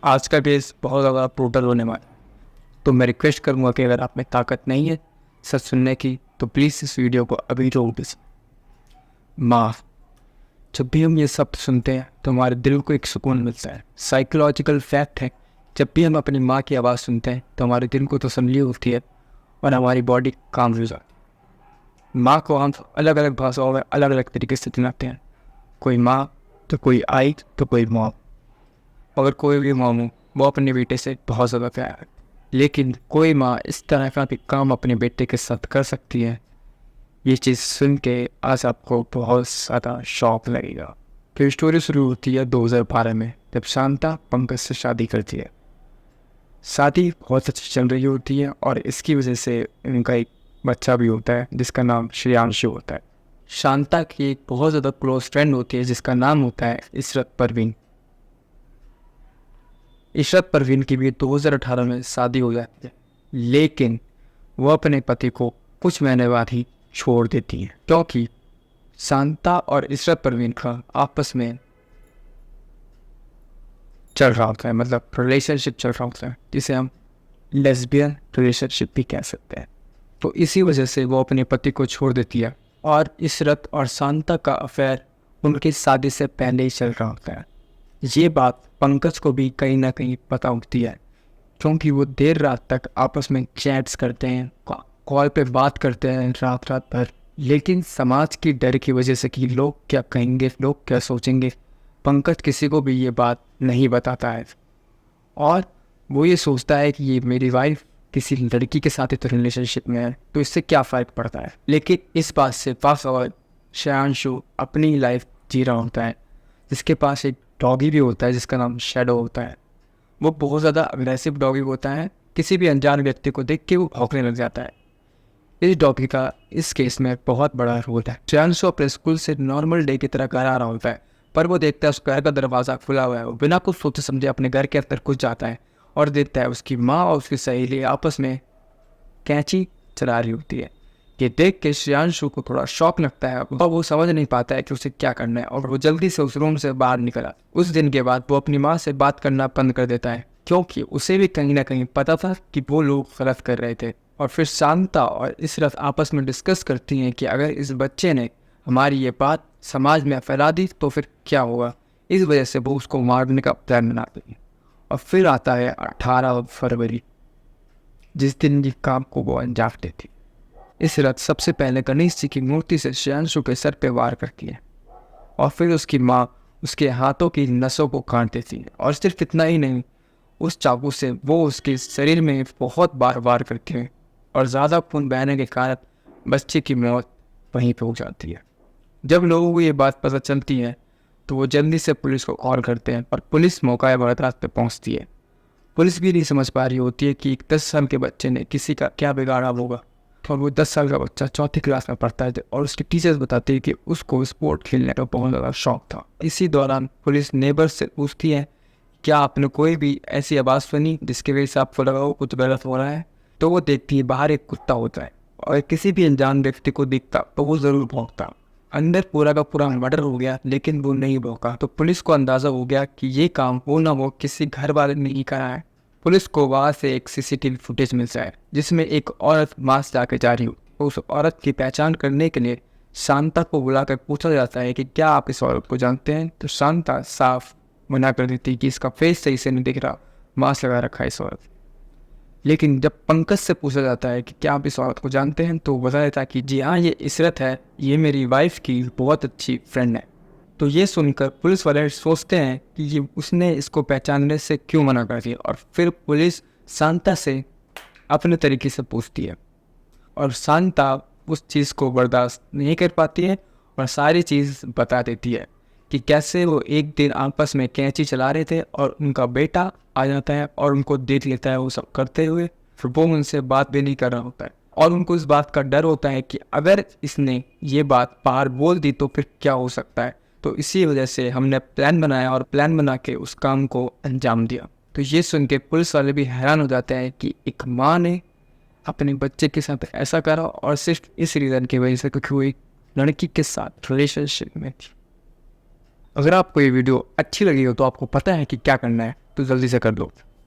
आज का केस बहुत ज़्यादा ब्रूटल होने वाला है, तो मैं रिक्वेस्ट करूँगा कि अगर आप में ताकत नहीं है सच सुनने की तो प्लीज़ इस वीडियो को अभी रोक दीजिए। माँ, जब भी हम ये शब्द सुनते हैं तो हमारे दिल को एक सुकून मिलता है। साइकोलॉजिकल फैक्ट है, जब भी हम अपनी माँ की आवाज़ सुनते हैं तो हमारे दिल को तसल्ली होती है और हमारी बॉडी काम हो जाती है। माँ को हम अलग अलग भाषाओं में अलग अलग तरीके से चिन्हते हैं। कोई माँ तो कोई आई तो कोई मॉम। अगर कोई भी माँ हो वो अपने बेटे से बहुत ज़्यादा प्यार है, लेकिन कोई माँ इस तरह का भी काम अपने बेटे के साथ कर सकती है, ये चीज़ सुन के आज आपको बहुत ज़्यादा शॉक लगेगा। फिर स्टोरी शुरू होती है 2012 में, जब शांता पंकज से शादी करती है। शादी बहुत अच्छी चल रही होती है और इसकी वजह से इनका एक बच्चा भी होता है जिसका नाम श्रेयांशु होता है। शांता की एक बहुत ज़्यादा क्लोज फ्रेंड होती है जिसका नाम होता है इशरत परवीन। इशरत परवीन की भी 2018 में शादी हो जाती है, लेकिन वह अपने पति को कुछ महीने बाद ही छोड़ देती है, क्योंकि शांता और इशरत परवीन का आपस में चल रहा होता है, मतलब रिलेशनशिप चल रहा होता है, जिसे हम लेस्बियन रिलेशनशिप भी कह सकते हैं। तो इसी वजह से वो अपने पति को छोड़ देती है और इशरत और शांता का अफेयर उनकी शादी से पहले ही चल रहा होता है। ये बात पंकज को भी कहीं ना कहीं पता होती है, क्योंकि वो देर रात तक आपस में चैट्स करते हैं, कॉल पे बात करते हैं रात रात भर। लेकिन समाज की डर की वजह से कि लोग क्या कहेंगे, लोग क्या सोचेंगे, पंकज किसी को भी ये बात नहीं बताता है और वो ये सोचता है कि ये मेरी वाइफ किसी लड़की के साथ ही तो रिलेशनशिप में है, तो इससे क्या फ़र्क पड़ता है। लेकिन इस बात से फास्ट फॉरवर्ड श्रेयांशु अपनी लाइफ जी रहा होता है, जिसके पास एक डॉगी भी होता है जिसका नाम शैडो होता है। वो बहुत ज़्यादा अग्रेसिव डॉगी होता है, किसी भी अनजान व्यक्ति को देख के वो भौंकने लग जाता है। इस डॉगी का इस केस में बहुत बड़ा रोल है। श्रेयांशु अपने स्कूल से नॉर्मल डे की तरह घर आ रहा होता है, पर वो देखता है उसका घर का दरवाज़ा खुला हुआ है। वो बिना कुछ सोचे समझे अपने घर के अंदर घुस जाता है और देखता है उसकी माँ और उसकी सहेली आपस में कैंची चला रही होती है। ये देख के श्रेयांशु को थोड़ा शॉक लगता है और वो समझ नहीं पाता है कि उसे क्या करना है, और वो जल्दी से उस रूम से बाहर निकला। उस दिन के बाद वो अपनी माँ से बात करना बंद कर देता है, क्योंकि उसे भी कहीं ना कहीं पता था कि वो लोग गलत कर रहे थे। और फिर शांता और इशरत आपस में डिस्कस करती हैं कि अगर इस बच्चे ने हमारी ये बात समाज में फैला दी तो फिर क्या होगा। इस वजह से वो उसको मारने का प्लान बनाते हैं। और फिर आता है 18 फरवरी, जिस दिन ये काम को वो अंजाम देती। इशरत सबसे पहले गणेश जी की मूर्ति से श्रेयांशु के सर पे वार करती है और फिर उसकी माँ उसके हाथों की नसों को काट देती है। और सिर्फ इतना ही नहीं, उस चाकू से वो उसके शरीर में बहुत बार वार करती है और ज़्यादा खून बहने के कारण बच्चे की मौत वहीं पे हो जाती है। जब लोगों को ये बात पता चलती है तो वो जल्दी से पुलिस को कॉल करते हैं और पुलिस मौका वारदात पे पहुंचती है। पुलिस भी नहीं समझ पा रही होती है कि एक 10 साल के बच्चे ने किसी का क्या बिगाड़ा होगा। और वो 10 साल का बच्चा चौथी क्लास में पढ़ता है और उसके टीचर्स बताते हैं कि उसको स्पोर्ट खेलने का बहुत ज़्यादा शौक था। इसी दौरान पुलिस नेबर से पूछती है, क्या आपने कोई भी ऐसी आवाज़ सुनी जिसकी वजह से आपको लगा हो कुछ गलत हो रहा है। तो वो देखती है बाहर एक कुत्ता होता है और किसी भी अनजान व्यक्ति को दिखता तो वो ज़रूर भौंकता। अंदर पूरा का पूरा मर्डर हो गया, लेकिन वो नहीं भौंका। तो पुलिस को अंदाज़ा हो गया कि ये काम वो ना वो किसी घर वाले ने ही करा है। पुलिस को वहाँ से एक सीसीटीवी फुटेज मिलता है जिसमें एक औरत मास्क जाके जा रही हो। तो उस औरत की पहचान करने के लिए शांता को बुलाकर पूछा जाता है कि क्या आप इस औरत को जानते हैं। तो शांता साफ मना कर देती कि इसका फेस सही से नहीं दिख रहा, मास्क लगा रखा है इस औरत। लेकिन जब पंकज से पूछा जाता है कि क्या आप इस औरत को जानते हैं, तो बता देता है कि जी हाँ, ये इशरत है, ये मेरी वाइफ की बहुत अच्छी फ्रेंड है। तो ये सुनकर पुलिस वाले सोचते हैं कि ये उसने इसको पहचानने से क्यों मना कर दिया। और फिर पुलिस शांता से अपने तरीके से पूछती है और शांता उस चीज़ को बर्दाश्त नहीं कर पाती है और सारी चीज़ बता देती है कि कैसे वो एक दिन आपस में कैंची चला रहे थे और उनका बेटा आ जाता है और उनको देख लेता है वो सब करते हुए। फिर वो उनसे बात भी नहीं कर रहा होता है और उनको इस बात का डर होता है कि अगर इसने ये बात बाहर बोल दी तो फिर क्या हो सकता है। तो इसी वजह से हमने प्लान बनाया और प्लान बना के उस काम को अंजाम दिया। तो ये सुन के पुलिस वाले भी हैरान हो जाते हैं कि एक माँ ने अपने बच्चे के साथ ऐसा करा और सिर्फ इस रीज़न की वजह से क्योंकि वो एक लड़की के साथ रिलेशनशिप में थी। अगर आपको ये वीडियो अच्छी लगी हो तो आपको पता है कि क्या करना है, तो जल्दी से कर दो।